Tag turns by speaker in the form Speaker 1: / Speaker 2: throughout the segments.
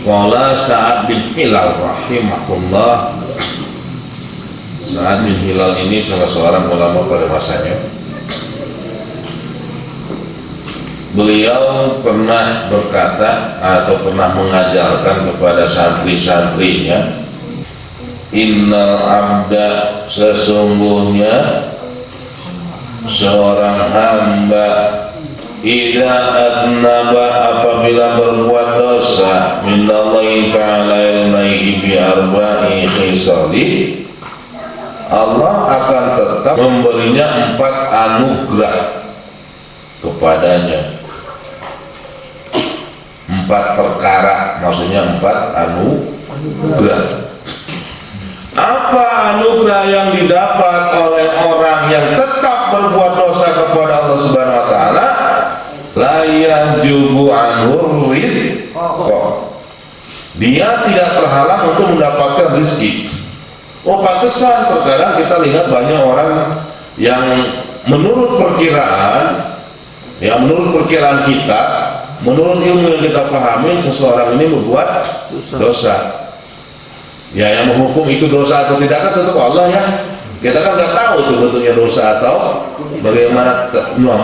Speaker 1: Qala Sa'ad bin Hilal rahimahullah. Sa'ad bin Hilal ini salah seorang ulama pada masanya. Beliau pernah berkata atau pernah mengajarkan kepada santri-santrinya, innal abda, sesungguhnya seorang hamba, idza adnaba, apabila berbuat dosa, minallahi ta'ala ilaihi bi arba'i khisali, Allah akan tetap memberinya 4 anugerah kepadanya. 4 perkara, maksudnya 4 anugerah. Apa anugerah yang didapat oleh orang yang tetap berbuat dosa kepada Allah Subhanahu wa taala? La yajubu anhu rizqa. Dia tidak terhalang untuk mendapatkan rezeki. Oh, pantesan terkadang kita lihat banyak orang yang menurut perkiraan, ya menurut perkiraan kita, menurut ilmu yang kita pahami, seseorang ini membuat dosa. Ya, yang menghukum itu dosa atau tidak kan tentu Allah ya. Kita kan nggak tahu itu bentuknya dosa atau bagaimana.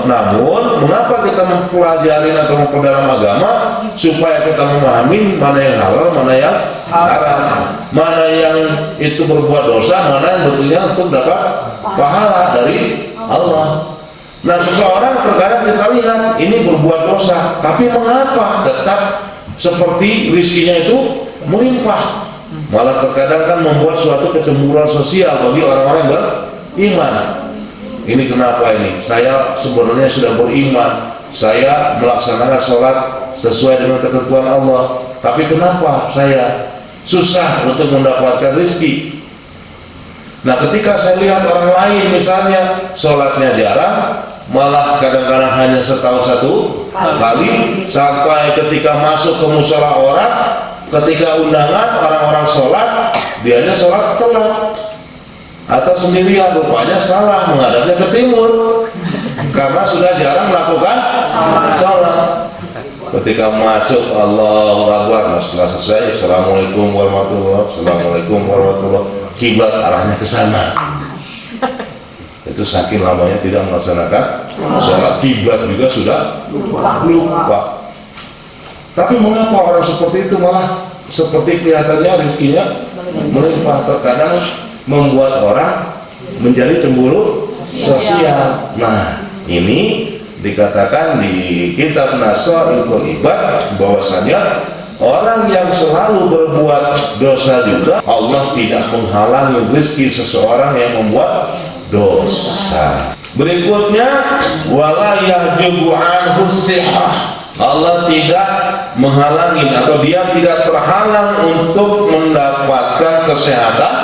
Speaker 1: Namun mengapa kita mempelajari atau memperdalam agama supaya kita memahami mana yang halal, mana yang haram, mana yang itu berbuat dosa, mana yang bentuknya untuk dapat pahala dari Allah. Nah, seseorang terkadang kita lihat ini berbuat dosa, tapi mengapa tetap seperti rizkinya itu melimpah? Malah terkadang kan membuat suatu kecemburuan sosial bagi orang-orang beriman. Ini kenapa ini? Saya sebenarnya sudah beriman, saya melaksanakan sholat sesuai dengan ketentuan Allah, tapi kenapa saya susah untuk mendapatkan rezeki? Nah, ketika saya lihat orang lain misalnya sholatnya jarang, malah kadang-kadang hanya setahun 1 kali, sampai ketika masuk ke mushola orang, ketika undangan orang-orang sholat, biasanya sholat telat atau sendirian, rupanya salah menghadapnya ke timur karena sudah jarang melakukan sholat. Ketika masuk, Allahu Akbar, setelah selesai, Assalamualaikum warahmatullahi wabarakatuh, Assalamualaikum warahmatullahi wabarakatuh, kiblat arahnya ke sana. Itu saking lamanya tidak melaksanakan sholat, kiblat juga sudah lupa. Tapi mengapa orang seperti itu malah seperti kelihatannya rezekinya melimpah? Terkadang membuat orang menjadi cemburu sosial. Nah, ini dikatakan di kitab Nasaihul Ibad bahwasanya orang yang selalu berbuat dosa juga Allah tidak menghalangi rezeki seseorang yang membuat dosa. Berikutnya, wala yahjubu anhu sihah. Allah tidak menghalangi atau dia tidak terhalang untuk mendapatkan kesehatan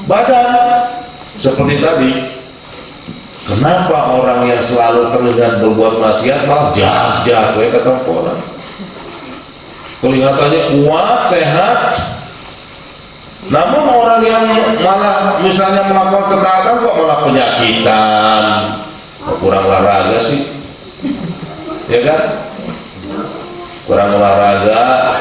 Speaker 1: badan. Seperti tadi, kenapa orang yang selalu terlihat berbuat maksiat malah jahat-jahat ya kata orang? Kelihatannya kuat, sehat, namun orang yang malah misalnya melakukan ketaatan kok malah penyakitan, kurang olahraga sih, ya kan? Kurang olahraga.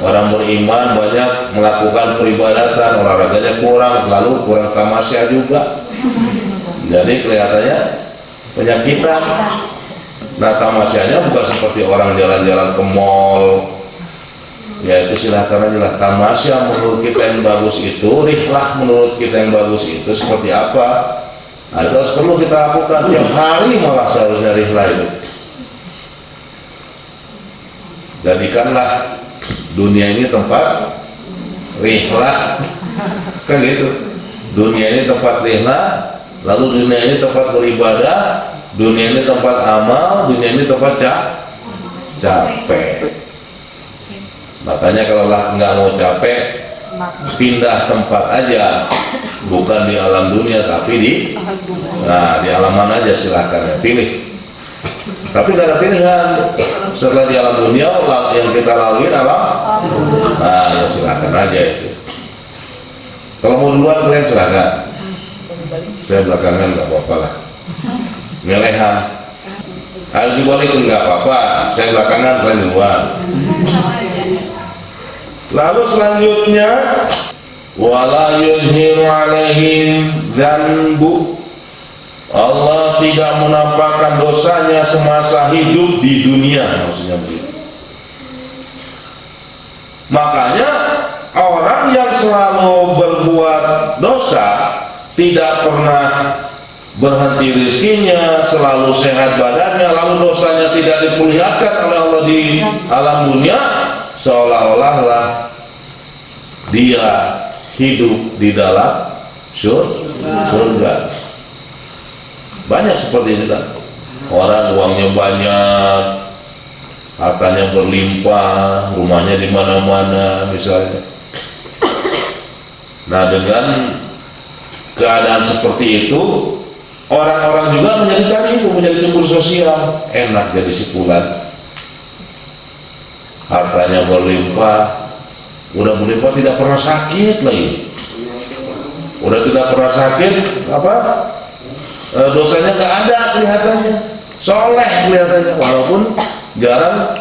Speaker 1: Orang beriman banyak melakukan peribadatan, olahraganya kurang, lalu kurang tamasya juga, jadi kelihatannya penyakitan. Nah, tamasyanya bukan seperti orang jalan-jalan ke mall, yaitu silahkan aja lah. Tamasya menurut kita yang bagus itu, rihlah menurut kita yang bagus itu seperti apa? Nah, itu harus perlu kita lakukan tiap hari, malah seharusnya rihlah itu. Jadikanlah dunia ini tempat rihlah, kan gitu. Dunia ini tempat rihlah, lalu dunia ini tempat beribadah, dunia ini tempat amal, dunia ini tempat capek. Makanya kalau nggak mau capek, pindah tempat aja, bukan di alam dunia tapi di alam mana aja, silakan ya, pilih. Tapi nggak ada pilihan. Setelah di alam dunia yang kita lalui alam, ya silakan aja itu. Kalau mau duluan kalian silakan. Saya belakangan nggak apa-apa lah. Ngelehan. Kalau dibalik nggak apa-apa. Saya belakangan kalian duluan. Lalu selanjutnya wala yuzhiru alaihi dzanbu, Allah tidak menampakkan dosanya semasa hidup di dunia, maksudnya begitu. Makanya orang yang selalu berbuat dosa, tidak pernah berhenti rizkinya, selalu sehat badannya, lalu dosanya tidak diperlihatkan oleh Allah di alam dunia, seolah-olah lah dia hidup di dalam surga. Banyak seperti itu kan. Orang uangnya banyak, hartanya berlimpah, rumahnya di mana-mana misalnya. Nah, dengan keadaan seperti itu, orang-orang juga menjadi tadi itu, menjadi cemburu sosial. Enak jadi si fulan, hartanya berlimpah, udah berlimpah tidak pernah sakit lagi, udah tidak pernah sakit, apa? Dosanya nggak ada kelihatannya, soleh kelihatannya, walaupun jarang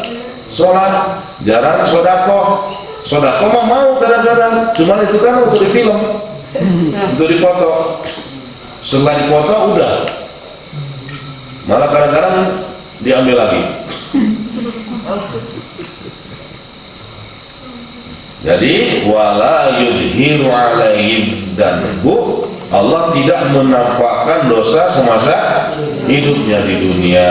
Speaker 1: sholat, jarang sodako mah mau kadang-kadang, cuman itu kan untuk di film, untuk dipoto. Setelah dipoto udah, malah kadang-kadang diambil lagi. Jadi wala yudhiru alaihim dzanbu, Allah tidak menampakkan dosa semasa hidupnya di dunia.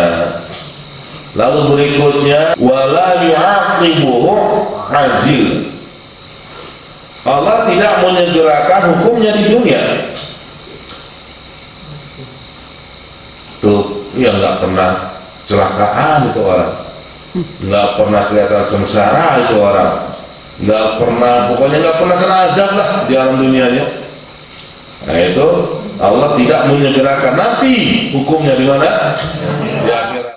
Speaker 1: Lalu berikutnya wala yu'aqibuhu hazil, Allah tidak menyegerakan hukumnya di dunia. Tuh, yang nggak pernah celakaan itu orang, nggak pernah kelihatan sengsara itu orang, nggak pernah, pokoknya nggak pernah kena azab lah di alam dunianya. Nah itu Allah tidak menyegerakan, nanti hukumnya di mana?